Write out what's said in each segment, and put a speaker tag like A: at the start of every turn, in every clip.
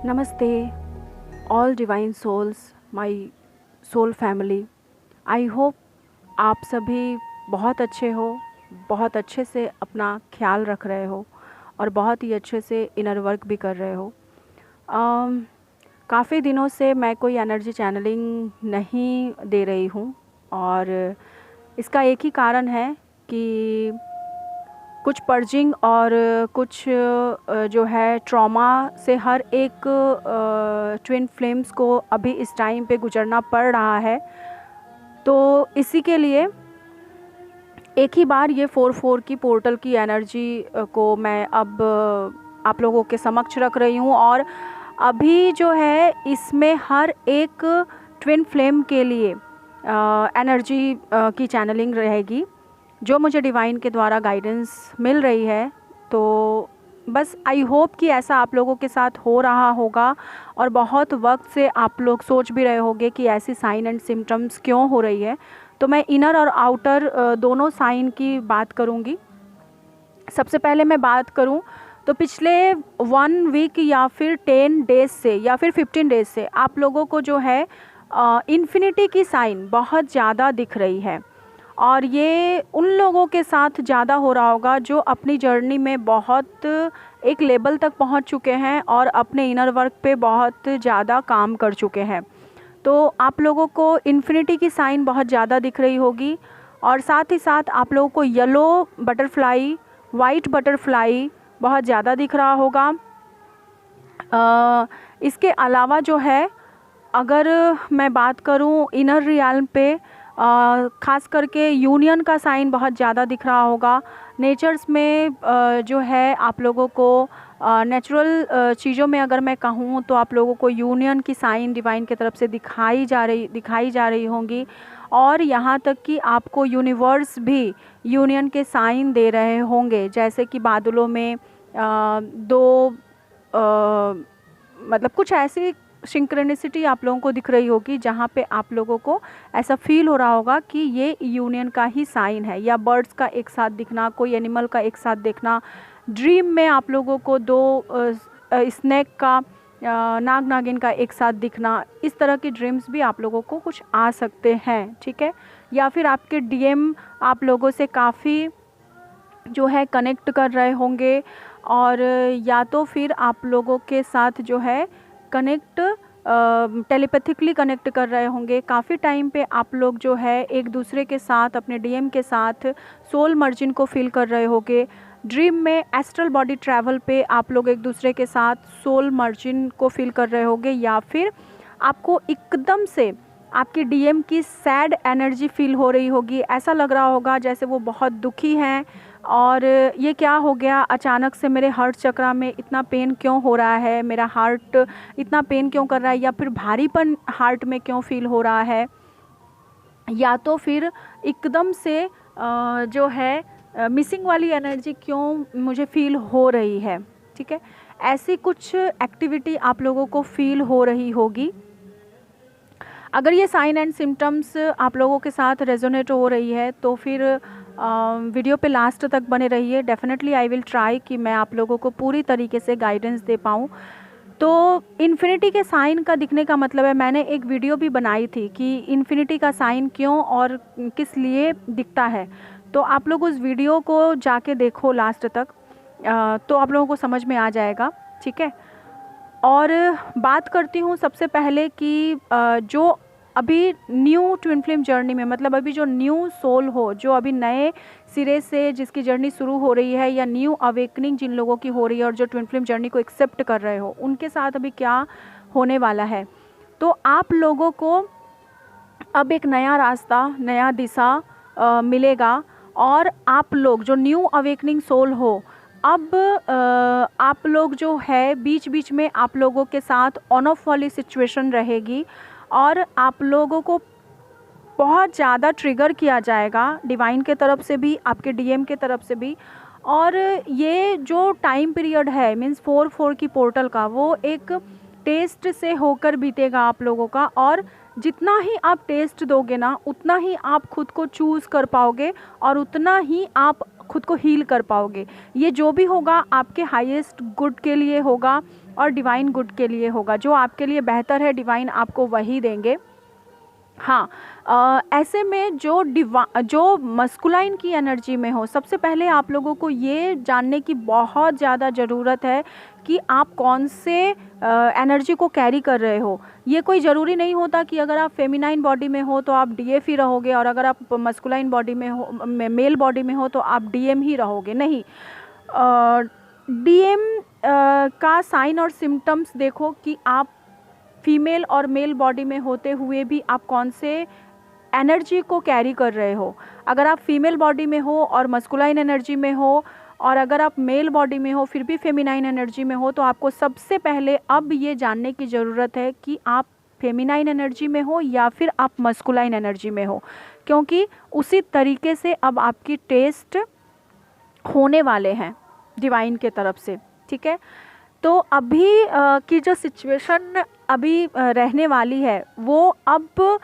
A: Namaste, all divine souls, my soul family. I hope आप सभी बहुत अच्छे हो, बहुत अच्छे से अपना ख्याल रख रहे हो और बहुत ही अच्छे से इनर वर्क भी कर रहे हो। काफ़ी दिनों से मैं कोई एनर्जी चैनलिंग नहीं दे रही हूँ और इसका एक ही कारण है कि कुछ पर्जिंग और कुछ जो है ट्रॉमा से हर एक ट्विन फ्लेम्स को अभी इस टाइम पे गुजरना पड़ रहा है। तो इसी के लिए एक ही बार ये 4-4 की पोर्टल की एनर्जी को मैं अब आप लोगों के समक्ष रख रही हूँ और अभी जो है इसमें हर एक ट्विन फ्लेम के लिए एनर्जी की चैनलिंग रहेगी जो मुझे डिवाइन के द्वारा गाइडेंस मिल रही है। तो बस आई होप कि ऐसा आप लोगों के साथ हो रहा होगा और बहुत वक्त से आप लोग सोच भी रहे होंगे कि ऐसी साइन एंड सिम्टम्स क्यों हो रही है। तो मैं इनर और आउटर दोनों साइन की बात करूँगी। सबसे पहले मैं बात करूँ तो पिछले 1 वीक या फिर 10 डेज से या फिर 15 डेज से आप लोगों को जो है इन्फिनिटी की साइन बहुत ज़्यादा दिख रही है और ये उन लोगों के साथ ज़्यादा हो रहा होगा जो अपनी जर्नी में बहुत एक लेवल तक पहुंच चुके हैं और अपने इनर वर्क पे बहुत ज़्यादा काम कर चुके हैं। तो आप लोगों को इन्फिनिटी की साइन बहुत ज़्यादा दिख रही होगी और साथ ही साथ आप लोगों को येलो बटरफ्लाई, वाइट बटरफ्लाई बहुत ज़्यादा दिख रहा होगा। इसके अलावा जो है अगर मैं बात करूं इनर रियल्म पे ख़ास करके यूनियन का साइन बहुत ज़्यादा दिख रहा होगा। नेचर्स में जो है आप लोगों को नेचुरल चीज़ों में अगर मैं कहूँ तो आप लोगों को यूनियन की साइन डिवाइन की तरफ से दिखाई जा रही होंगी और यहाँ तक कि आपको यूनिवर्स भी यूनियन के साइन दे रहे होंगे। जैसे कि बादलों में दो मतलब कुछ ऐसी सिंक्रोनिसिटी आप लोगों को दिख रही होगी जहाँ पे आप लोगों को ऐसा फील हो रहा होगा कि ये यूनियन का ही साइन है, या बर्ड्स का एक साथ दिखना, कोई एनिमल का एक साथ दिखना, ड्रीम में आप लोगों को दो स्नेक का नाग नागिन का एक साथ दिखना, इस तरह के ड्रीम्स भी आप लोगों को कुछ आ सकते हैं, ठीक है। या फिर आपके डीएम आप लोगों से काफ़ी जो है कनेक्ट कर रहे होंगे और या तो फिर आप लोगों के साथ जो है कनेक्ट टेलीपैथिकली कनेक्ट कर रहे होंगे। काफ़ी टाइम पे आप लोग जो है एक दूसरे के साथ अपने डीएम के साथ सोल मर्जिन को फील कर रहे होंगे। ड्रीम में एस्ट्रल बॉडी ट्रैवल पे आप लोग एक दूसरे के साथ सोल मर्जिन को फील कर रहे होंगे या फिर आपको एकदम से आपकी डीएम की सैड एनर्जी फील हो रही होगी। ऐसा लग रहा होगा जैसे वो बहुत दुखी हैं और ये क्या हो गया, अचानक से मेरे हार्ट चक्रा में इतना पेन क्यों हो रहा है, मेरा हार्ट इतना पेन क्यों कर रहा है, या फिर भारीपन हार्ट में क्यों फील हो रहा है, या तो फिर एकदम से जो है मिसिंग वाली एनर्जी क्यों मुझे फील हो रही है, ठीक है। ऐसी कुछ एक्टिविटी आप लोगों को फील हो रही होगी। अगर ये साइन एंड सिम्टम्स आप लोगों के साथ रेजोनेट हो रही है तो फिर वीडियो पे लास्ट तक बने रहिए। डेफिनेटली आई विल ट्राई कि मैं आप लोगों को पूरी तरीके से गाइडेंस दे पाऊँ। तो इन्फिनिटी के साइन का दिखने का मतलब है, मैंने एक वीडियो भी बनाई थी कि इन्फिनिटी का साइन क्यों और किस लिए दिखता है, तो आप लोग उस वीडियो को जाके देखो लास्ट तक, तो आप लोगों को समझ में आ जाएगा, ठीक है। और बात करती हूँ सबसे पहले कि जो अभी न्यू ट्विन फ्लेम जर्नी में, मतलब अभी जो न्यू सोल हो, जो अभी नए सिरे से जिसकी जर्नी शुरू हो रही है, या न्यू अवेकनिंग जिन लोगों की हो रही है और जो ट्विन फ्लेम जर्नी को एक्सेप्ट कर रहे हो, उनके साथ अभी क्या होने वाला है। तो आप लोगों को अब एक नया रास्ता, नया दिशा मिलेगा और आप लोग जो न्यू अवेकनिंग सोल हो, अब आप लोग जो है बीच बीच में आप लोगों के साथ ऑन ऑफ वाली सिचुएशन रहेगी और आप लोगों को बहुत ज़्यादा ट्रिगर किया जाएगा डिवाइन के तरफ से भी, आपके डीएम के तरफ से भी। और ये जो टाइम पीरियड है मीन्स 4-4 की पोर्टल का, वो एक टेस्ट से होकर बीतेगा आप लोगों का, और जितना ही आप टेस्ट दोगे ना उतना ही आप खुद को चूज़ कर पाओगे और उतना ही आप खुद को हील कर पाओगे। ये जो भी होगा आपके हाईएस्ट गुड के लिए होगा, और डिवाइन गुड के लिए होगा। जो आपके लिए बेहतर है डिवाइन आपको वही देंगे। हाँ, ऐसे में जो मस्कुलाइन की एनर्जी में हो, सबसे पहले आप लोगों को ये जानने की बहुत ज़्यादा ज़रूरत है कि आप कौन से एनर्जी को कैरी कर रहे हो। ये कोई ज़रूरी नहीं होता कि अगर आप फेमिनाइन बॉडी में हो तो आप डीएफ ही रहोगे, और अगर आप मस्कुलाइन बॉडी में हो, मेल बॉडी में हो, तो आप डीएम ही रहोगे। नहीं, डीएम का साइन और सिम्टम्स देखो कि आप फीमेल और मेल बॉडी में होते हुए भी आप कौन से एनर्जी को कैरी कर रहे हो। अगर आप फीमेल बॉडी में हो और मस्कुलाइन एनर्जी में हो, और अगर आप मेल बॉडी में हो फिर भी फेमिनाइन एनर्जी में हो, तो आपको सबसे पहले अब ये जानने की ज़रूरत है कि आप फेमिनाइन एनर्जी में हो या फिर आप मस्कुलाइन एनर्जी में हो, क्योंकि उसी तरीके से अब आपकी टेस्ट होने वाले हैं डिवाइन के तरफ से। ठीक है, तो अभी की जो सिचुएशन अभी रहने वाली है वो अब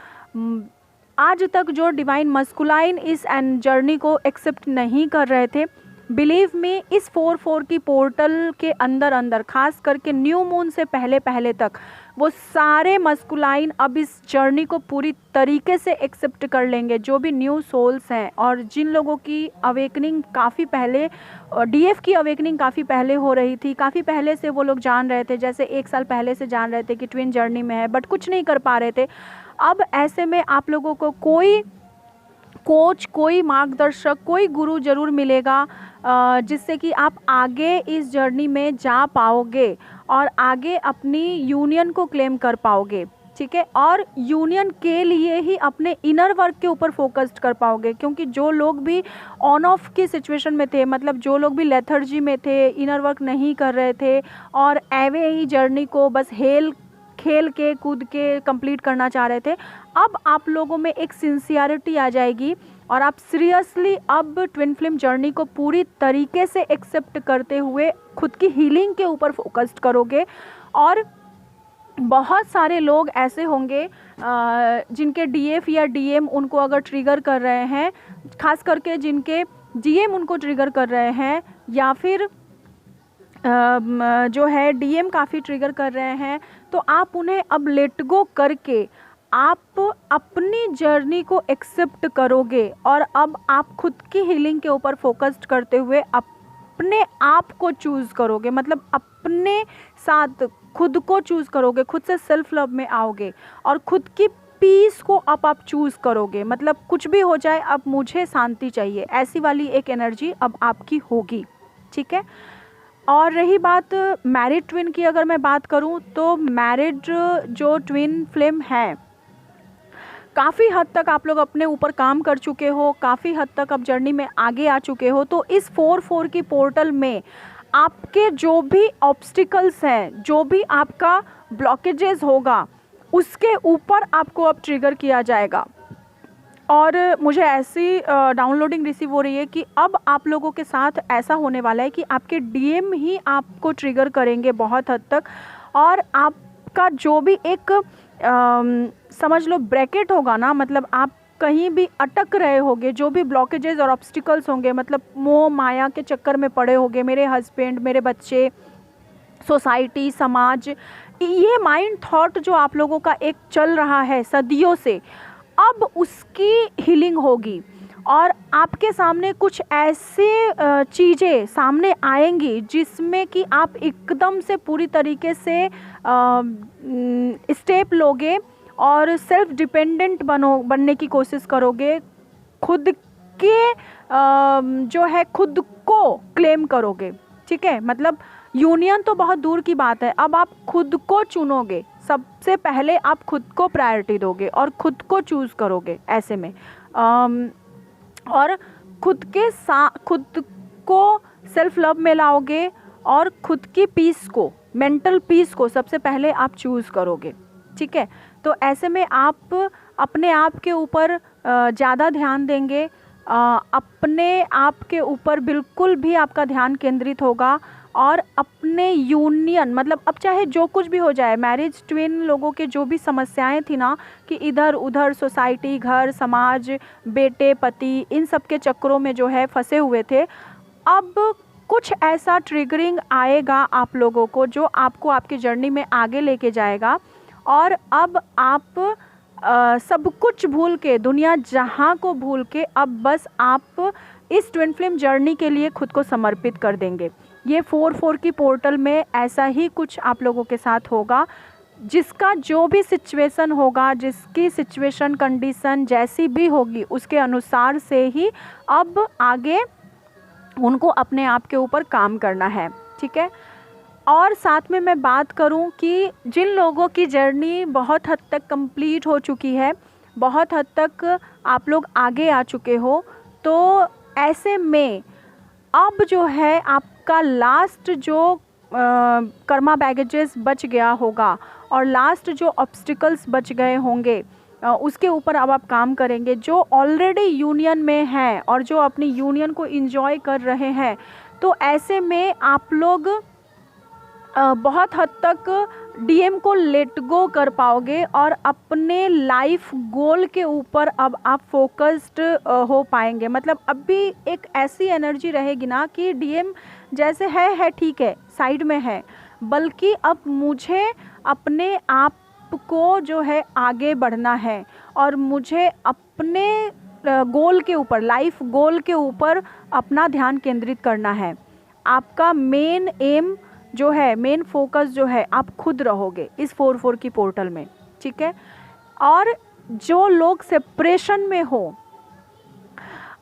A: आज तक जो डिवाइन मस्कुलाइन इस जर्नी को एक्सेप्ट नहीं कर रहे थे, बिलीव मी, इस 4/4 की पोर्टल के अंदर खास करके न्यू मून से पहले तक वो सारे मस्कुलाइन अब इस जर्नी को पूरी तरीके से एक्सेप्ट कर लेंगे, जो भी न्यू सोल्स हैं। और जिन लोगों की अवेकनिंग काफ़ी पहले, डीएफ की अवेकनिंग काफ़ी पहले हो रही थी, काफ़ी पहले से वो लोग जान रहे थे, जैसे 1 साल पहले से जान रहे थे कि ट्विन जर्नी में है, बट कुछ नहीं कर पा रहे थे। अब ऐसे में आप लोगों को कोई कोच, कोई मार्गदर्शक, कोई गुरु ज़रूर मिलेगा, जिससे कि आप आगे इस जर्नी में जा पाओगे और आगे अपनी यूनियन को क्लेम कर पाओगे। ठीक है, और यूनियन के लिए ही अपने इनर वर्क के ऊपर फोकस्ड कर पाओगे, क्योंकि जो लोग भी ऑन ऑफ की सिचुएशन में थे, मतलब जो लोग भी लेथर्जी में थे, इनर वर्क नहीं कर रहे थे और एवे ही जर्नी को बस खेल के कूद के कंप्लीट करना चाह रहे थे, अब आप लोगों में एक सिंसियरिटी आ जाएगी और आप सीरियसली अब ट्विन फ्लेम जर्नी को पूरी तरीके से एक्सेप्ट करते हुए खुद की हीलिंग के ऊपर फोकस्ड करोगे। और बहुत सारे लोग ऐसे होंगे जिनके डीएफ या डीएम उनको अगर ट्रिगर कर रहे हैं, खास करके जिनके डीएम उनको ट्रिगर कर रहे हैं, या फिर जो है डीएम काफ़ी ट्रिगर कर रहे हैं, तो आप उन्हें अब लेट गो करके आप अपनी जर्नी को एक्सेप्ट करोगे और अब आप खुद की हीलिंग के ऊपर फोकस्ड करते हुए अपने आप को चूज़ करोगे, मतलब अपने साथ खुद को चूज़ करोगे, खुद से सेल्फ लव में आओगे और खुद की पीस को अब आप चूज़ करोगे। मतलब कुछ भी हो जाए, अब मुझे शांति चाहिए, ऐसी वाली एक एनर्जी अब आपकी होगी। ठीक है, और रही बात मैरिड ट्विन की, अगर मैं बात करूं तो मैरिड जो ट्विन फ्लेम है, काफ़ी हद तक आप लोग अपने ऊपर काम कर चुके हो, काफ़ी हद तक अब जर्नी में आगे आ चुके हो। तो इस 4/4 की पोर्टल में आपके जो भी ऑब्स्टिकल्स हैं, जो भी आपका ब्लॉकेजेस होगा, उसके ऊपर आपको अब ट्रिगर किया जाएगा। और मुझे ऐसी डाउनलोडिंग रिसीव हो रही है कि अब आप लोगों के साथ ऐसा होने वाला है कि आपके डीएम ही आपको ट्रिगर करेंगे बहुत हद तक, और आपका जो भी एक समझ लो ब्रैकेट होगा ना, मतलब आप कहीं भी अटक रहे होगे, जो भी ब्लॉकेजेस और ऑब्स्टिकल्स होंगे, मतलब मोह माया के चक्कर में पड़े होगे, मेरे हस्बैंड, मेरे बच्चे, सोसाइटी, समाज, ये माइंड थॉट जो आप लोगों का एक चल रहा है सदियों से, अब उसकी हीलिंग होगी और आपके सामने कुछ ऐसे चीज़ें सामने आएंगी जिसमें कि आप एकदम से पूरी तरीके से स्टेप लोगे और सेल्फ डिपेंडेंट बनने की कोशिश करोगे, खुद के जो है खुद को क्लेम करोगे। ठीक है, मतलब यूनियन तो बहुत दूर की बात है, अब आप खुद को चुनोगे, सबसे पहले आप खुद को प्रायोरिटी दोगे और खुद को चूज़ करोगे ऐसे में, और खुद को सेल्फ लव में लाओगे और खुद की पीस को, मेंटल पीस को सबसे पहले आप चूज़ करोगे। ठीक है, तो ऐसे में आप अपने आप के ऊपर ज़्यादा ध्यान देंगे, अपने आप के ऊपर बिल्कुल भी आपका ध्यान केंद्रित होगा और अपने यूनियन, मतलब अब चाहे जो कुछ भी हो जाए, मैरिज ट्विन लोगों के जो भी समस्याएं थी ना कि इधर उधर सोसाइटी, घर, समाज, बेटे, पति, इन सब के चक्करों में जो है फंसे हुए थे, अब कुछ ऐसा ट्रिगरिंग आएगा आप लोगों को जो आपको आपकी जर्नी में आगे लेके जाएगा। और अब आप सब कुछ भूल के, दुनिया जहाँ को भूल के, अब बस आप इस ट्विन फ्लेम जर्नी के लिए खुद को समर्पित कर देंगे। ये 4/4 की पोर्टल में ऐसा ही कुछ आप लोगों के साथ होगा। जिसका जो भी सिचुएशन होगा, जिसकी सिचुएशन कंडीशन जैसी भी होगी, उसके अनुसार से ही अब आगे उनको अपने आप के ऊपर काम करना है, ठीक है। और साथ में मैं बात करूं कि जिन लोगों की जर्नी बहुत हद तक कंप्लीट हो चुकी है, बहुत हद तक आप लोग आगे आ चुके हो, तो ऐसे में अब जो है आपका लास्ट जो कर्मा बैगेजेस बच गया होगा और लास्ट जो ऑब्स्टिकल्स बच गए होंगे, उसके ऊपर अब आप काम करेंगे। जो ऑलरेडी यूनियन में हैं और जो अपनी यूनियन को एंजॉय कर रहे हैं, तो ऐसे में आप लोग बहुत हद तक डीएम को लेट गो कर पाओगे और अपने लाइफ गोल के ऊपर अब आप फोकस्ड हो पाएंगे। मतलब अब भी एक ऐसी एनर्जी रहेगी ना कि डीएम जैसे है ठीक है, साइड में है, बल्कि अब मुझे अपने आप को जो है आगे बढ़ना है और मुझे अपने गोल के ऊपर, लाइफ गोल के ऊपर अपना ध्यान केंद्रित करना है। आपका मेन एम जो है, मेन फोकस जो है, आप खुद रहोगे इस 4/4 की पोर्टल में, ठीक है। और जो लोग सेपरेशन में हो,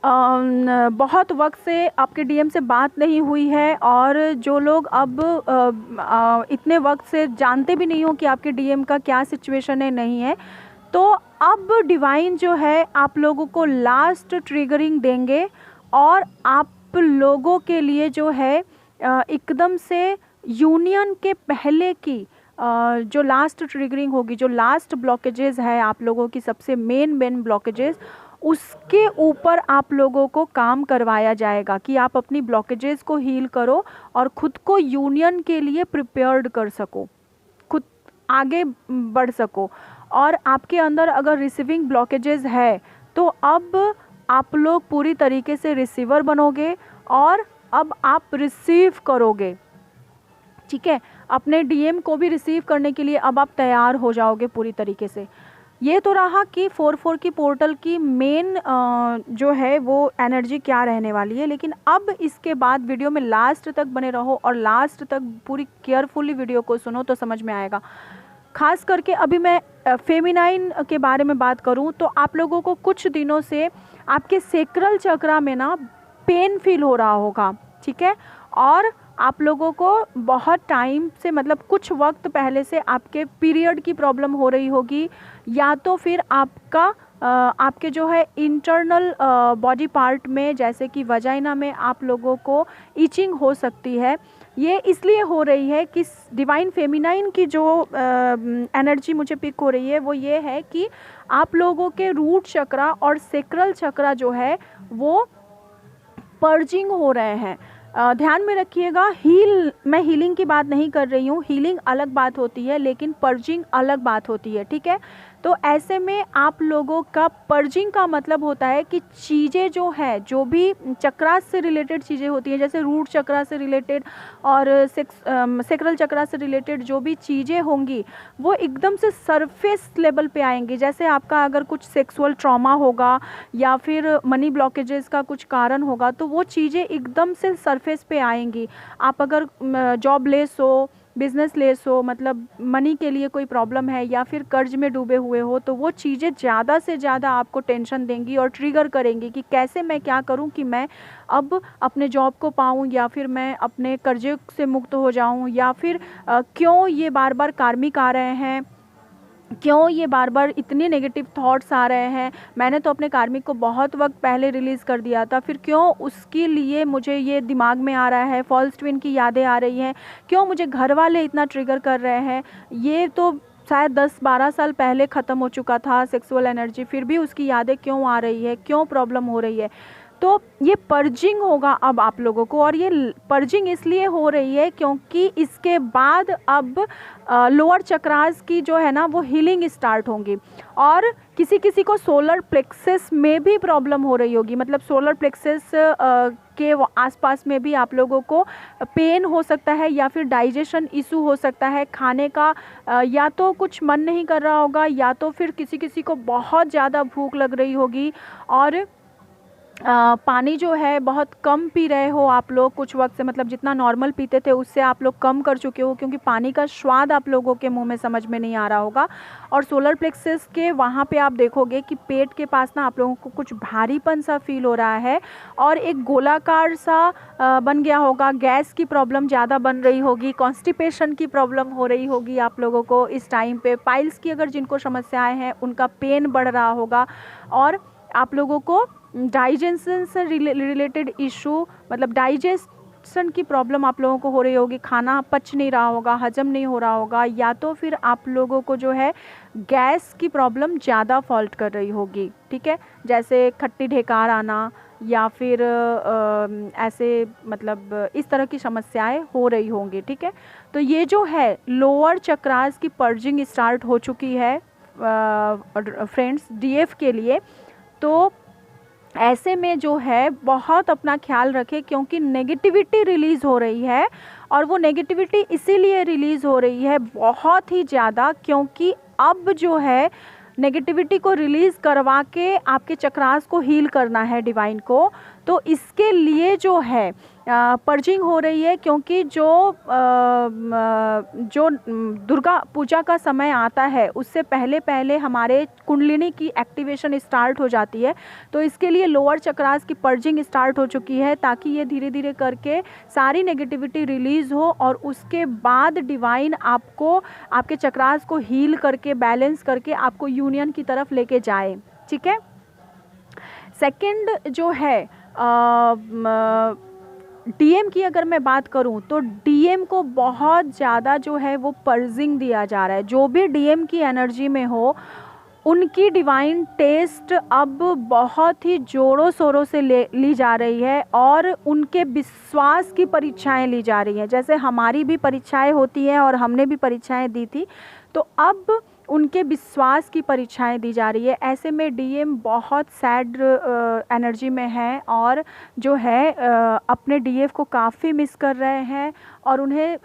A: बहुत वक्त से आपके डीएम से बात नहीं हुई है और जो लोग अब इतने वक्त से जानते भी नहीं हो कि आपके डीएम का क्या सिचुएशन है, नहीं है, तो अब डिवाइन जो है आप लोगों को लास्ट ट्रिगरिंग देंगे और आप लोगों के लिए जो है एकदम से यूनियन के पहले की जो लास्ट ट्रिगरिंग होगी, जो लास्ट ब्लॉकेजेस है आप लोगों की, सबसे मेन ब्लॉकेजेस, उसके ऊपर आप लोगों को काम करवाया जाएगा कि आप अपनी ब्लॉकेजेस को हील करो और ख़ुद को यूनियन के लिए प्रिपेयर्ड कर सको, खुद आगे बढ़ सको। और आपके अंदर अगर रिसीविंग ब्लॉकेजेस है तो अब आप लोग पूरी तरीके से रिसीवर बनोगे और अब आप रिसीव करोगे, ठीक है। अपने डीएम को भी रिसीव करने के लिए अब आप तैयार हो जाओगे पूरी तरीके से। ये तो रहा कि 4/4 की पोर्टल की मेन जो है वो एनर्जी क्या रहने वाली है। लेकिन अब इसके बाद वीडियो में लास्ट तक बने रहो और लास्ट तक पूरी केयरफुली वीडियो को सुनो तो समझ में आएगा। खास करके अभी मैं फेमिनाइन के बारे में बात करूं तो आप लोगों को कुछ दिनों से आपके सेक्रल चक्रा में ना पेन फील हो रहा होगा, ठीक है। और आप लोगों को बहुत टाइम से, मतलब कुछ वक्त पहले से आपके पीरियड की प्रॉब्लम हो रही होगी, या तो फिर आपके जो है इंटरनल बॉडी पार्ट में, जैसे कि वजाइना में आप लोगों को ईचिंग हो सकती है। ये इसलिए हो रही है कि डिवाइन फेमिनाइन की जो एनर्जी मुझे पिक हो रही है वो ये है कि आप लोगों के रूट चक्रा और सेक्रल चक्रा जो है वो पर्जिंग हो रहे हैं। ध्यान में रखिएगा, मैं हीलिंग की बात नहीं कर रही हूँ, हीलिंग अलग बात होती है लेकिन पर्जिंग अलग बात होती है, ठीक है। तो ऐसे में आप लोगों का पर्जिंग का मतलब होता है कि चीज़ें जो है, जो भी चक्रा से रिलेटेड चीज़ें होती हैं, जैसे रूट चक्रा से रिलेटेड और सेक्रल चक्रा से रिलेटेड जो भी चीज़ें होंगी वो एकदम से सरफेस लेवल पे आएंगी। जैसे आपका अगर कुछ सेक्सुअल ट्रॉमा होगा या फिर मनी ब्लॉकेजेस का कुछ कारण होगा तो वो चीज़ें एकदम से सरफेस पे आएंगी। आप अगर जॉब लेस हो, बिज़नेस लेस हो, मतलब मनी के लिए कोई प्रॉब्लम है या फिर कर्ज में डूबे हुए हो, तो वो चीज़ें ज़्यादा से ज़्यादा आपको टेंशन देंगी और ट्रिगर करेंगी कि कैसे मैं क्या करूं कि मैं अब अपने जॉब को पाऊं, या फिर मैं अपने कर्जे से मुक्त हो जाऊं, या फिर क्यों ये बार बार कार्मिक आ रहे हैं, क्यों ये बार बार इतने नेगेटिव थॉट्स आ रहे हैं, मैंने तो अपने कार्मिक को बहुत वक्त पहले रिलीज़ कर दिया था, फिर क्यों उसके लिए मुझे ये दिमाग में आ रहा है, फॉल्स ट्विन की यादें आ रही हैं, क्यों मुझे घर वाले इतना ट्रिगर कर रहे हैं, ये तो शायद 10-12 साल पहले ख़त्म हो चुका था सेक्सुअल एनर्जी, फिर भी उसकी यादें क्यों आ रही है, क्यों प्रॉब्लम हो रही है। तो ये पर्जिंग होगा अब आप लोगों को, और ये पर्जिंग इसलिए हो रही है क्योंकि इसके बाद अब लोअर चक्रास की जो है ना वो हीलिंग स्टार्ट होंगी। और किसी किसी को सोलर प्लेक्सस में भी प्रॉब्लम हो रही होगी, मतलब सोलर प्लेक्सस के आसपास में भी आप लोगों को पेन हो सकता है, या फिर डाइजेशन इशू हो सकता है, खाने का या तो कुछ मन नहीं कर रहा होगा, या तो फिर किसी किसी को बहुत ज़्यादा भूख लग रही होगी, और पानी जो है बहुत कम पी रहे हो आप लोग कुछ वक्त से, मतलब जितना नॉर्मल पीते थे उससे आप लोग कम कर चुके हो, क्योंकि पानी का स्वाद आप लोगों के मुंह में समझ में नहीं आ रहा होगा। और सोलर प्लेक्सस के वहाँ पे आप देखोगे कि पेट के पास ना आप लोगों को कुछ भारीपन सा फील हो रहा है, और एक गोलाकार सा बन गया होगा। गैस की प्रॉब्लम ज़्यादा बन रही होगी, कॉन्स्टिपेशन की प्रॉब्लम हो रही होगी आप लोगों को इस टाइम पे। पाइल्स की अगर जिनको समस्याएँ हैं उनका पेन बढ़ रहा होगा, और आप लोगों को डाइजेशन से रिलेटेड इशू, मतलब डाइजेशन की प्रॉब्लम आप लोगों को हो रही होगी, खाना पच नहीं रहा होगा, हजम नहीं हो रहा होगा, या तो फिर आप लोगों को जो है गैस की प्रॉब्लम ज़्यादा फॉल्ट कर रही होगी, ठीक है, जैसे खट्टी ढेकार आना या फिर ऐसे, मतलब इस तरह की समस्याएं हो रही होंगी, ठीक है। तो ये जो है लोअर चक्रास की पर्जिंग स्टार्ट हो चुकी है फ्रेंड्स डीएफ के लिए। तो ऐसे में जो है बहुत अपना ख्याल रखें, क्योंकि नेगेटिविटी रिलीज़ हो रही है, और वो नेगेटिविटी इसीलिए रिलीज़ हो रही है बहुत ही ज़्यादा, क्योंकि अब जो है नेगेटिविटी को रिलीज़ करवा के आपके चक्रास को हील करना है डिवाइन को। तो इसके लिए जो है पर्जिंग हो रही है, क्योंकि जो दुर्गा पूजा का समय आता है उससे पहले पहले हमारे कुंडलिनी की एक्टिवेशन स्टार्ट हो जाती है। तो इसके लिए लोअर चक्रास की पर्जिंग स्टार्ट हो चुकी है, ताकि ये धीरे धीरे करके सारी नेगेटिविटी रिलीज़ हो, और उसके बाद डिवाइन आपको आपके चक्रास को हील करके बैलेंस करके आपको यूनियन की तरफ लेके जाए, ठीक है। सेकंड जो है डीएम की अगर मैं बात करूं, तो डीएम को बहुत ज़्यादा जो है वो पर्जिंग दिया जा रहा है। जो भी डीएम की एनर्जी में हो उनकी डिवाइन टेस्ट अब बहुत ही ज़ोरों शोरों से ली जा रही है, और उनके विश्वास की परीक्षाएं ली जा रही हैं। जैसे हमारी भी परीक्षाएं होती हैं और हमने भी परीक्षाएं दी थी, तो अब उनके विश्वास की परीक्षाएं दी जा रही है। ऐसे में डीएम बहुत सैड एनर्जी में है, और जो है अपने डीएफ को काफ़ी मिस कर रहे हैं, और उन्हें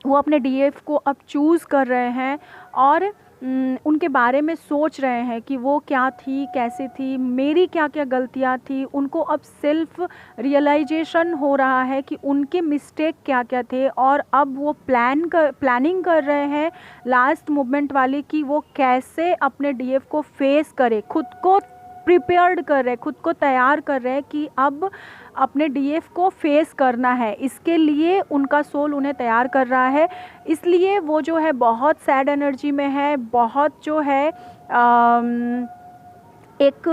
A: वो अपने डीएफ को अब चूज़ कर रहे हैं, और उनके बारे में सोच रहे हैं कि वो क्या थी, कैसे थी, मेरी क्या क्या गलतियाँ थी। उनको अब सेल्फ रियलाइजेशन हो रहा है कि उनके मिस्टेक क्या क्या थे, और अब वो प्लानिंग कर रहे हैं लास्ट मोमेंट वाली, कि वो कैसे अपने डीएफ को फेस करे। खुद को प्रिपेयर्ड कर रहे हैं, खुद को तैयार कर रहे हैं कि अब अपने डीएफ को फेस करना है। इसके लिए उनका सोल उन्हें तैयार कर रहा है, इसलिए वो जो है बहुत सैड एनर्जी में है, बहुत जो है एक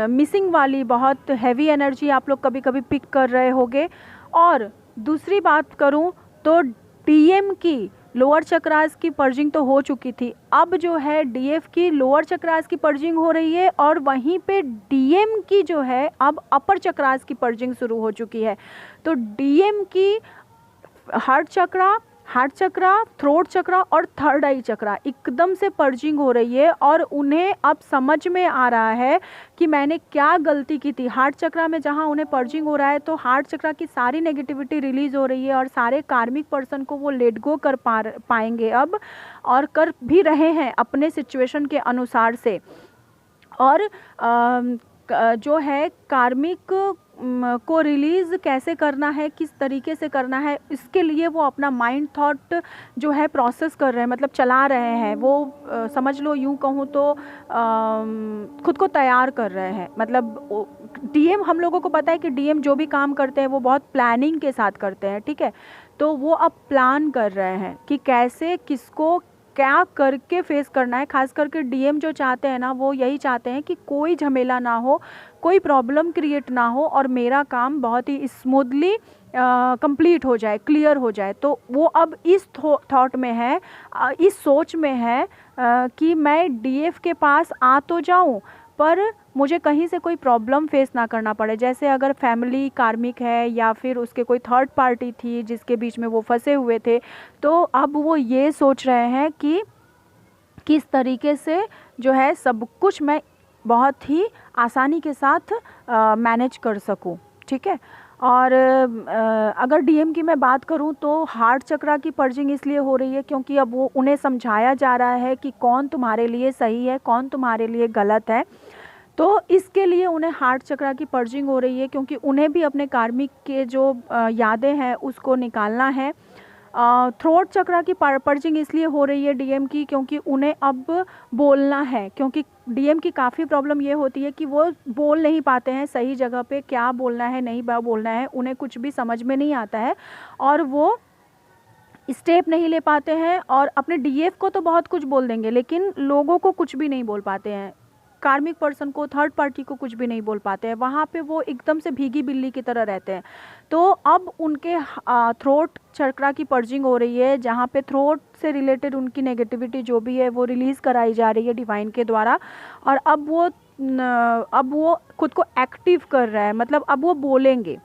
A: मिसिंग वाली बहुत हैवी एनर्जी आप लोग कभी कभी पिक कर रहे होगे। और दूसरी बात करूं तो डीएम की लोअर चक्रास की पर्जिंग तो हो चुकी थी, अब जो है डीएफ की लोअर चक्रास की पर्जिंग हो रही है, और वहीं पे डीएम की जो है अब अपर चक्रास की पर्जिंग शुरू हो चुकी है। तो डीएम की हार्ट चक्रा, थ्रोट चक्रा और थर्ड आई चक्रा एकदम से पर्जिंग हो रही है, और उन्हें अब समझ में आ रहा है कि मैंने क्या गलती की थी। हार्ट चक्रा में जहाँ उन्हें पर्जिंग हो रहा है, तो हार्ट चक्रा की सारी नेगेटिविटी रिलीज़ हो रही है, और सारे कार्मिक पर्सन को वो लेट गो कर पाएंगे अब, और कर भी रहे हैं अपने सिचुएशन के अनुसार से। और जो है कार्मिक को रिलीज़ कैसे करना है, किस तरीके से करना है, इसके लिए वो अपना माइंड थॉट जो है प्रोसेस कर रहे हैं, मतलब चला रहे हैं। वो समझ लो यूँ कहूँ तो खुद को तैयार कर रहे हैं। मतलब डीएम, हम लोगों को पता है कि डीएम जो भी काम करते हैं वो बहुत प्लानिंग के साथ करते हैं, ठीक है। तो वो अब प्लान कर रहे हैं कि कैसे किसको क्या करके फेस करना है। खास करके डीएम जो चाहते हैं ना, वो यही चाहते हैं कि कोई झमेला ना हो, कोई प्रॉब्लम क्रिएट ना हो, और मेरा काम बहुत ही स्मूथली कंप्लीट हो जाए, क्लियर हो जाए। तो वो अब इस थॉट में है, इस सोच में है कि मैं डीएफ के पास आ तो जाऊं, पर मुझे कहीं से कोई प्रॉब्लम फेस ना करना पड़े। जैसे अगर फैमिली कार्मिक है या फिर उसके कोई थर्ड पार्टी थी जिसके बीच में वो फंसे हुए थे, तो अब वो ये सोच रहे हैं कि किस तरीके से जो है सब कुछ मैं बहुत ही आसानी के साथ मैनेज कर सकूं। ठीक है। और अगर डीएम की मैं बात करूं तो हार्ट चक्रा की पर्जिंग इसलिए हो रही है क्योंकि अब वो उन्हें समझाया जा रहा है कि कौन तुम्हारे लिए सही है, कौन तुम्हारे लिए गलत है। तो इसके लिए उन्हें हार्ट चक्रा की पर्जिंग हो रही है क्योंकि उन्हें भी अपने कार्मिक के जो यादें हैं उसको निकालना है। थ्रोट चक्रा की पर्जिंग इसलिए हो रही है डीएम की क्योंकि उन्हें अब बोलना है, क्योंकि डीएम की काफ़ी प्रॉब्लम ये होती है कि वो बोल नहीं पाते हैं सही जगह पे, क्या बोलना है नहीं बोलना है उन्हें कुछ भी समझ में नहीं आता है और वो स्टेप नहीं ले पाते हैं और अपने डीएफ को तो बहुत कुछ बोल देंगे लेकिन लोगों को कुछ भी नहीं बोल पाते हैं, कार्मिक पर्सन को, थर्ड पार्टी को कुछ भी नहीं बोल पाते हैं। वहाँ पे वो एकदम से भीगी बिल्ली की तरह रहते हैं। तो अब उनके थ्रोट चक्रा की पर्जिंग हो रही है जहाँ पे थ्रोट से रिलेटेड उनकी नेगेटिविटी जो भी है वो रिलीज़ कराई जा रही है डिवाइन के द्वारा। और अब वो खुद को एक्टिव कर रहा है, मतलब अब वो बोलेंगे।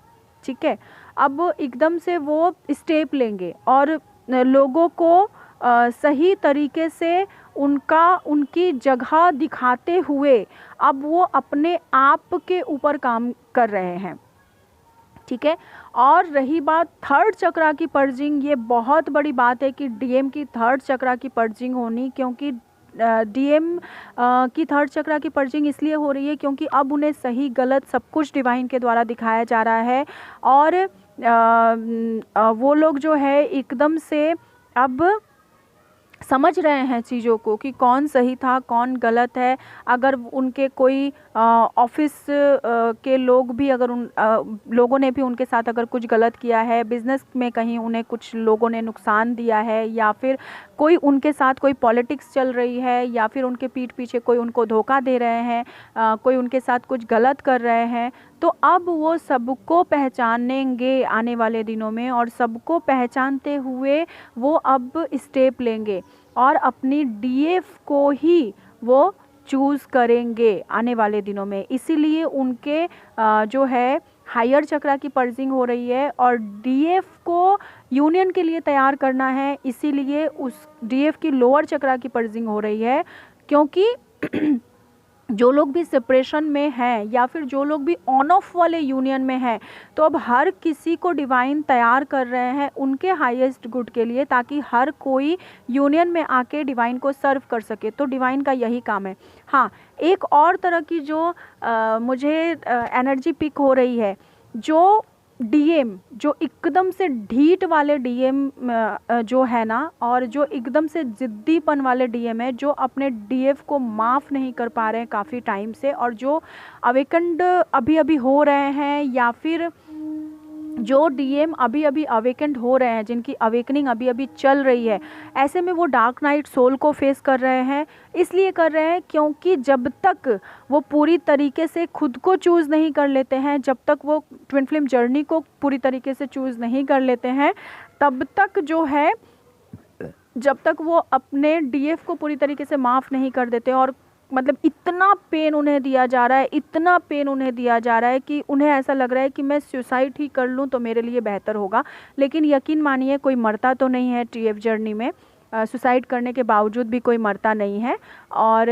A: ठीक है। अब एकदम से वो स्टेप लेंगे और लोगों को सही तरीके से उनकी जगह दिखाते हुए अब वो अपने आप के ऊपर काम कर रहे हैं। ठीक है। और रही बात थर्ड चक्रा की पर्जिंग, ये बहुत बड़ी बात है कि डीएम की थर्ड चक्रा की पर्जिंग होनी, क्योंकि डीएम की थर्ड चक्रा की पर्जिंग इसलिए हो रही है क्योंकि अब उन्हें सही गलत सब कुछ डिवाइन के द्वारा दिखाया जा रहा है और वो लोग जो है एकदम से अब समझ रहे हैं चीज़ों को कि कौन सही था कौन गलत है। अगर उनके कोई ऑफिस के लोग भी अगर लोगों ने भी उनके साथ अगर कुछ गलत किया है, बिज़नेस में कहीं उन्हें कुछ लोगों ने नुकसान दिया है या फिर कोई उनके साथ कोई पॉलिटिक्स चल रही है या फिर उनके पीठ पीछे कोई उनको धोखा दे रहे हैं, कोई उनके साथ कुछ गलत कर रहे हैं, तो अब वो सबको पहचानेंगे आने वाले दिनों में और सबको पहचानते हुए वो अब स्टेप लेंगे और अपनी डीएफ को ही वो चूज़ करेंगे आने वाले दिनों में। इसीलिए उनके जो है हायर चक्रा की पर्जिंग हो रही है और डीएफ को यूनियन के लिए तैयार करना है, इसीलिए उस डीएफ की लोअर चक्रा की पर्जिंग हो रही है। क्योंकि जो लोग भी सेपरेशन में हैं या फिर जो लोग भी ऑन ऑफ वाले यूनियन में हैं, तो अब हर किसी को डिवाइन तैयार कर रहे हैं उनके हाईएस्ट गुड के लिए, ताकि हर कोई यूनियन में आके डिवाइन को सर्व कर सके। तो डिवाइन का यही काम है। हाँ, एक और तरह की जो मुझे एनर्जी पिक हो रही है, जो डीएम जो एकदम से ढीठ वाले डीएम जो है ना, और जो एकदम से जिद्दीपन वाले डीएम है, जो अपने डीएफ को माफ़ नहीं कर पा रहे हैं काफ़ी टाइम से, और जो अवेकंड अभी अभी हो रहे हैं या फिर जो डीएम अभी अभी अवेकेंड हो रहे हैं, जिनकी अवेकनिंग अभी अभी चल रही है, ऐसे में वो डार्क नाइट सोल को फेस कर रहे हैं। इसलिए कर रहे हैं क्योंकि जब तक वो पूरी तरीके से खुद को चूज़ नहीं कर लेते हैं, जब तक वो ट्विन फ्लेम जर्नी को पूरी तरीके से चूज़ नहीं कर लेते हैं, तब तक जो है, जब तक वो अपने डीएफ को पूरी तरीके से माफ़ नहीं कर देते, और मतलब इतना पेन उन्हें दिया जा रहा है, इतना पेन उन्हें दिया जा रहा है कि उन्हें ऐसा लग रहा है कि मैं सुसाइड ही कर लूँ तो मेरे लिए बेहतर होगा। लेकिन यकीन मानिए कोई मरता तो नहीं है टीएफ जर्नी में, सुसाइड करने के बावजूद भी कोई मरता नहीं है, और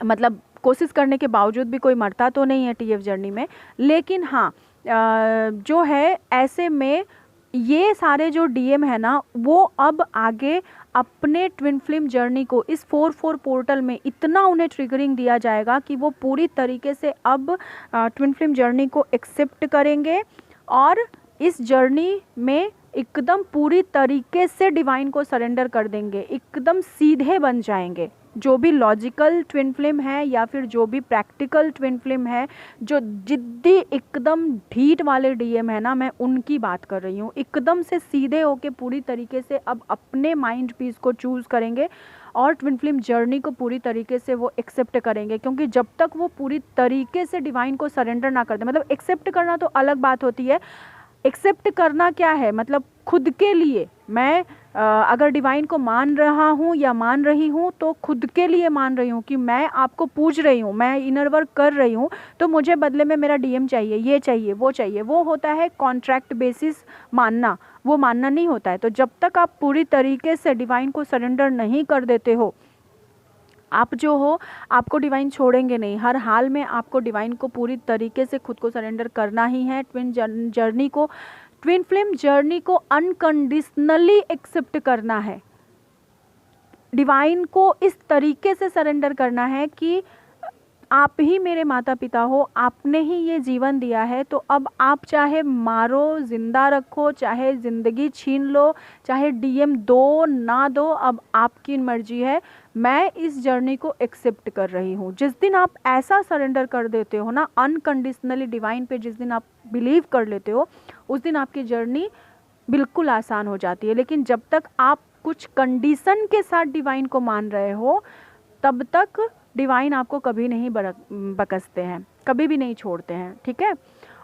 A: मतलब कोशिश करने के बावजूद भी कोई मरता तो नहीं है टीएफ जर्नी में। लेकिन हाँ, जो है ऐसे में ये सारे जो डीएम है ना, वो अब आगे अपने ट्विन फ्लेम जर्नी को इस 4-4 पोर्टल में इतना उन्हें ट्रिगरिंग दिया जाएगा कि वो पूरी तरीके से अब ट्विन फ्लेम जर्नी को एक्सेप्ट करेंगे और इस जर्नी में एकदम पूरी तरीके से डिवाइन को सरेंडर कर देंगे, एकदम सीधे बन जाएंगे। जो भी लॉजिकल ट्विन फ्लेम है या फिर जो भी प्रैक्टिकल ट्विन फ्लेम है, जो जिद्दी एकदम ढीठ वाले डीएम है ना, मैं उनकी बात कर रही हूँ। एकदम से सीधे होके पूरी तरीके से अब अपने माइंड पीस को चूज़ करेंगे और ट्विन फ्लेम जर्नी को पूरी तरीके से वो एक्सेप्ट करेंगे। क्योंकि जब तक वो पूरी तरीके से डिवाइन को सरेंडर ना कर दे, मतलब एक्सेप्ट करना तो अलग बात होती है, एक्सेप्ट करना क्या है, मतलब खुद के लिए मैं अगर डिवाइन को मान रहा हूँ या मान रही हूँ तो खुद के लिए मान रही हूँ कि मैं आपको पूज रही हूँ, मैं इनर वर्क कर रही हूँ, तो मुझे बदले में मेरा डीएम चाहिए, ये चाहिए, वो चाहिए। वो होता है कॉन्ट्रैक्ट बेसिस मानना, वो मानना नहीं होता है। तो जब तक आप पूरी तरीके से डिवाइन को सरेंडर नहीं कर देते हो, आप जो हो आपको डिवाइन छोड़ेंगे नहीं। हर हाल में आपको डिवाइन को पूरी तरीके से खुद को सरेंडर करना ही है। ट्विन फ्लेम जर्नी को अनकंडीशनली एक्सेप्ट करना है। डिवाइन को इस तरीके से सरेंडर करना है कि आप ही मेरे माता पिता हो, आपने ही ये जीवन दिया है, तो अब आप चाहे मारो, जिंदा रखो, चाहे ज़िंदगी छीन लो, चाहे डीएम दो ना दो, अब आपकी मर्जी है। मैं इस जर्नी को एक्सेप्ट कर रही हूँ। जिस दिन आप ऐसा सरेंडर कर देते हो ना, अनकंडीशनली डिवाइन पे जिस दिन आप बिलीव कर लेते हो, उस दिन आपकी जर्नी बिल्कुल आसान हो जाती है। लेकिन जब तक आप कुछ कंडीशन के साथ डिवाइन को मान रहे हो, तब तक डिवाइन आपको कभी नहीं बकसते हैं, कभी भी नहीं छोड़ते हैं, ठीक है।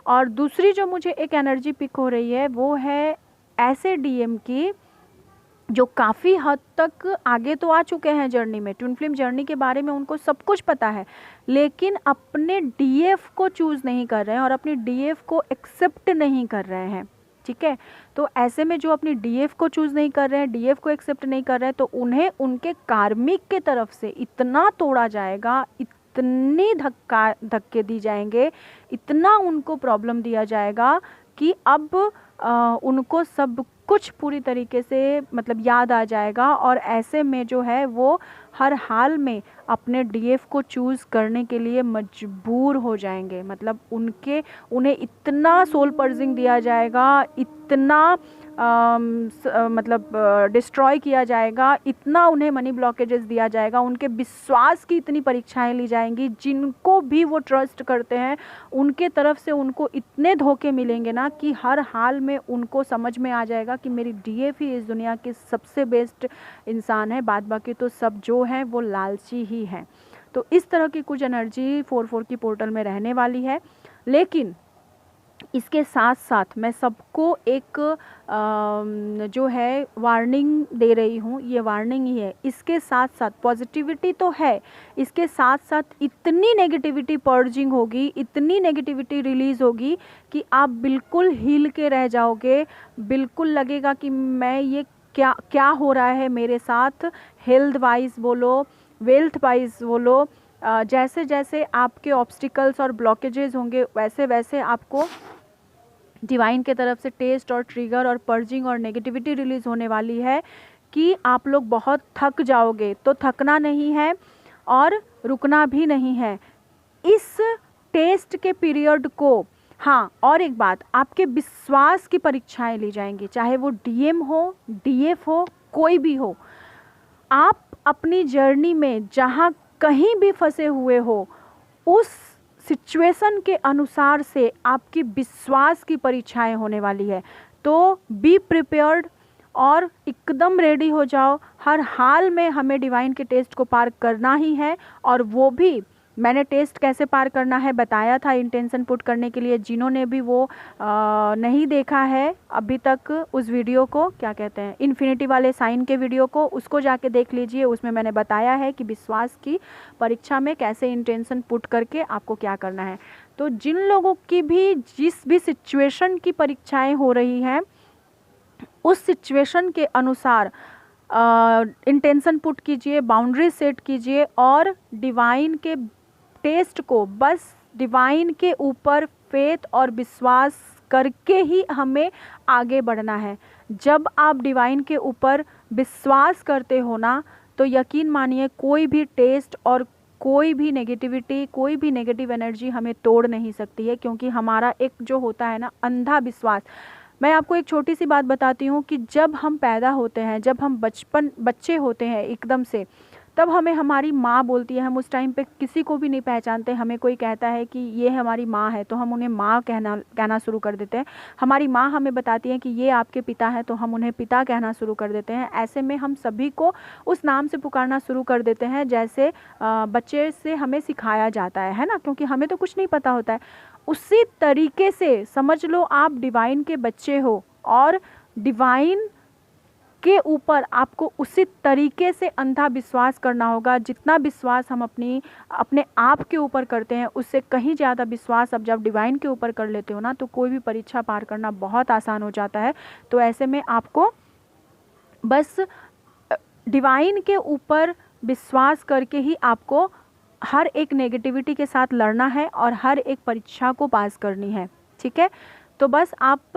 A: और दूसरी जो मुझे एक एनर्जी पिक हो रही है वो है ऐसे डीएम की जो काफ़ी हद तक आगे तो आ चुके हैं जर्नी में, ट्विन फ्लेम जर्नी के बारे में उनको सब कुछ पता है, लेकिन अपने डीएफ को चूज़ नहीं कर रहे हैं और अपनी डीएफ को एक्सेप्ट नहीं कर रहे हैं, ठीक है। तो ऐसे में जो अपनी डीएफ को चूज़ नहीं कर रहे हैं, डीएफ को एक्सेप्ट नहीं कर रहे हैं, तो उन्हें उनके कार्मिक के तरफ से इतना तोड़ा जाएगा, इतनी धक्के दी जाएंगे, इतना उनको प्रॉब्लम दिया जाएगा कि अब उनको सब कुछ पूरी तरीके से मतलब याद आ जाएगा। और ऐसे में जो है वो हर हाल में अपने डीएफ को चूज़ करने के लिए मजबूर हो जाएंगे। मतलब उन्हें इतना सोल पर्जिंग दिया जाएगा, इतना मतलब डिस्ट्रॉय किया जाएगा, इतना उन्हें मनी ब्लॉकेजेस दिया जाएगा, उनके विश्वास की इतनी परीक्षाएं ली जाएंगी, जिनको भी वो ट्रस्ट करते हैं उनके तरफ से उनको इतने धोखे मिलेंगे ना कि हर हाल में उनको समझ में आ जाएगा कि मेरी डीएफ ही इस दुनिया के सबसे बेस्ट इंसान है, बाद बाकी तो सब जो है वो लालची ही है। तो इस तरह की कुछ एनर्जी 4/4 की पोर्टल में रहने वाली है। लेकिन इसके साथ साथ मैं सबको एक जो है वार्निंग दे रही हूँ, ये वार्निंग ही है। इसके साथ साथ पॉजिटिविटी तो है, इसके साथ साथ इतनी नेगेटिविटी पर्जिंग होगी, इतनी नेगेटिविटी रिलीज़ होगी कि आप बिल्कुल हिल के रह जाओगे। बिल्कुल लगेगा कि मैं ये क्या क्या हो रहा है मेरे साथ। हेल्थ वाइज बोलो, वेल्थ वाइज बोलो, जैसे जैसे आपके ऑब्स्टिकल्स और ब्लॉकेजेस होंगे वैसे वैसे आपको डिवाइन के तरफ से टेस्ट और ट्रिगर और पर्जिंग और नेगेटिविटी रिलीज़ होने वाली है कि आप लोग बहुत थक जाओगे। तो थकना नहीं है और रुकना भी नहीं है इस टेस्ट के पीरियड को। हाँ, और एक बात, आपके विश्वास की परीक्षाएं ली जाएंगी, चाहे वो डीएम हो, डीएफ हो, कोई भी हो। आप अपनी जर्नी में जहाँ कहीं भी फंसे हुए हो, उस सिचुएशन के अनुसार से आपकी विश्वास की परीक्षाएं होने वाली है। तो बी प्रिपेयर्ड और एकदम रेडी हो जाओ। हर हाल में हमें डिवाइन के टेस्ट को पार करना ही है। और वो भी मैंने टेस्ट कैसे पार करना है बताया था इंटेंशन पुट करने के लिए। जिन्होंने भी वो नहीं देखा है अभी तक उस वीडियो को, क्या कहते हैं, इन्फिनिटी वाले साइन के वीडियो को, उसको जाके देख लीजिए। उसमें मैंने बताया है कि विश्वास की परीक्षा में कैसे इंटेंशन पुट करके आपको क्या करना है। तो जिन लोगों की भी जिस भी सिचुएशन की परीक्षाएं हो रही हैं, उस सिचुएशन के अनुसार इंटेंशन पुट कीजिए, बाउंड्री सेट कीजिए और डिवाइन के टेस्ट को बस डिवाइन के ऊपर फेथ और विश्वास करके ही हमें आगे बढ़ना है। जब आप डिवाइन के ऊपर विश्वास करते हो ना, तो यकीन मानिए कोई भी टेस्ट और कोई भी नेगेटिविटी, कोई भी नेगेटिव एनर्जी हमें तोड़ नहीं सकती है। क्योंकि हमारा एक जो होता है ना अंधा विश्वास। मैं आपको एक छोटी सी बात बताती हूँ कि जब हम पैदा होते हैं, जब हम बच्चे होते हैं एकदम से, तब हमें हमारी माँ बोलती है। हम उस टाइम पे किसी को भी नहीं पहचानते। हमें कोई कहता है कि ये हमारी माँ है तो हम उन्हें माँ कहना शुरू कर देते हैं। हमारी माँ हमें बताती है कि ये आपके पिता है तो हम उन्हें पिता कहना शुरू कर देते हैं। ऐसे में हम सभी को उस नाम से पुकारना शुरू कर देते हैं जैसे बच्चे से हमें सिखाया जाता है ना, क्योंकि हमें तो कुछ नहीं पता होता है। उसी तरीके से समझ लो आप डिवाइन के बच्चे हो और डिवाइन के ऊपर आपको उसी तरीके से अंधा विश्वास करना होगा। जितना विश्वास हम अपने आप के ऊपर करते हैं, उससे कहीं ज़्यादा विश्वास अब जब डिवाइन के ऊपर कर लेते हो ना, तो कोई भी परीक्षा पार करना बहुत आसान हो जाता है। तो ऐसे में आपको बस डिवाइन के ऊपर विश्वास करके ही आपको हर एक नेगेटिविटी के साथ लड़ना है और हर एक परीक्षा को पास करनी है, ठीक है। तो बस आप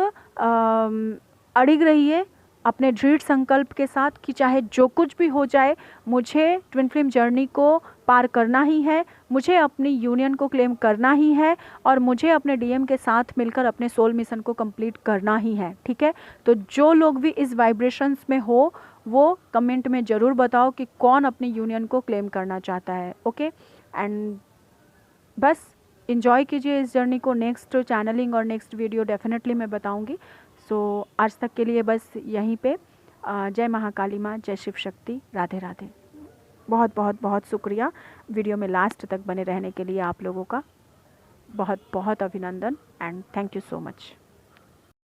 A: अड़िग रहिए अपने दृढ़ संकल्प के साथ कि चाहे जो कुछ भी हो जाए, मुझे ट्विन फ्लेम जर्नी को पार करना ही है, मुझे अपनी यूनियन को क्लेम करना ही है और मुझे अपने डीएम के साथ मिलकर अपने सोल मिशन को कंप्लीट करना ही है, ठीक है। तो जो लोग भी इस वाइब्रेशंस में हो वो कमेंट में ज़रूर बताओ कि कौन अपनी यूनियन को क्लेम करना चाहता है, ओके। एंड बस इन्जॉय कीजिए इस जर्नी को। नेक्स्ट चैनलिंग और नेक्स्ट वीडियो डेफिनेटली मैं बताऊंगी। सो आज तक के लिए बस यहीं पे जय महाकाली माँ, जय शिव शक्ति, राधे राधे। बहुत बहुत बहुत शुक्रिया वीडियो में लास्ट तक बने रहने के लिए। आप लोगों का बहुत बहुत अभिनंदन and thank you so much.